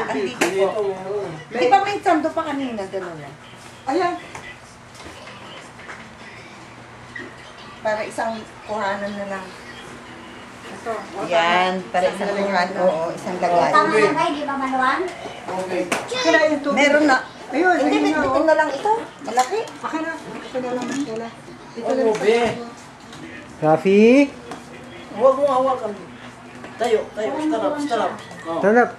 andito po. Di ba may sando pa kanina, gano'n na? Ayan. Para isang kuhanan na lang. Ito. Yan, para isang kuhanan. Oo, isang lagay. Tama na kayo, di ba manuan? Okay. Kaya yung tubig. Meron na. Ayun, Hindi, ayun na. bitbitin na lang ito. Malaki. Akin na. Akin na lang. Wala. Ito Ano, lang. be? Rafi? Huwag mong hawakan. Tayo, starap. Tanap.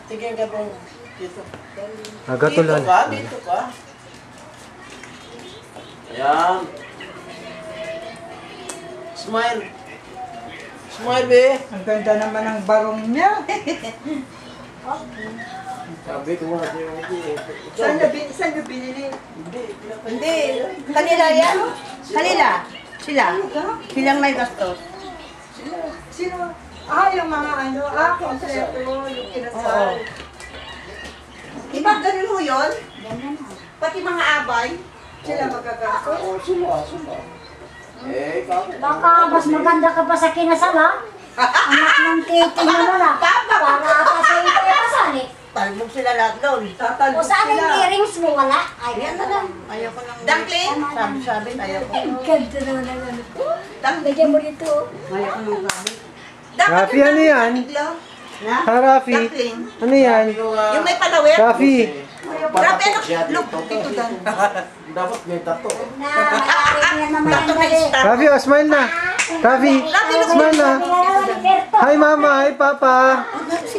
Tingin ka pong dito. Agatulan. Dito ka. Ayan. Smile. Smile, be. Ang ganda naman ng barong niya. Sabi ko mga tayo Saan niyo binili? Hindi. Kanila yan. Kanila. Sila. Silang may gastos. Sino? Yung mga ano. Kompleto. Yung kinasal. Iba ganun ho yun? Pati mga abay. Sila magagastos. Oo, sila. Baka mas maganda ka pa sa kinasal, ha? Anak ng titi mo na lang. Para ata sa iyo kayo kasal, eh. Talbog sila lahat doon. O Tatalbog saan yung sila. earrings mo? Wala? Ay, Ayan na lang. Ayaw ko lang. Dumpling? Sabi, ayaw ko. Ang ganda naman ng ano. Dumpling. Lagyan mo dito. Ayaw ko lang gamit. Rafi, ano yan? Na? Ha, Rafi? Dumpling. Ano yan? Yung may palawit? Rafi? Grabe, look, dito dan. Dapat may tato. Na, mayari niya naman Tato ang na dali. star. Rafi, oh, smile na. Rafi, smile na. Hi, Mama. Hi, Papa.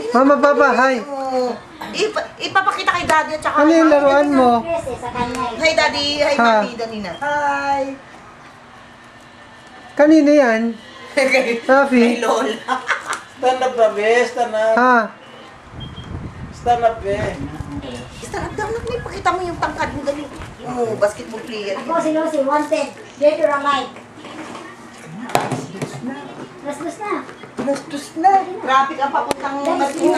Mama, Papa. Hi. Ipapakita kay daddy at saka Ano yung laruan mo? Sa kanya, eh. Hi daddy, hi Ha. mami, Danina. Hi. Kanino yan? Rafi? Kay Lola. Stand up na, be. Stand up. Ha? Stand up, be. Sarap daw lang, pakita mo yung tangkad mo dali. Yung basketball player. Ako si Lucy, wanted. Dead or alive. Laslas na. Lustos na. Traffic ang papuntang Martina.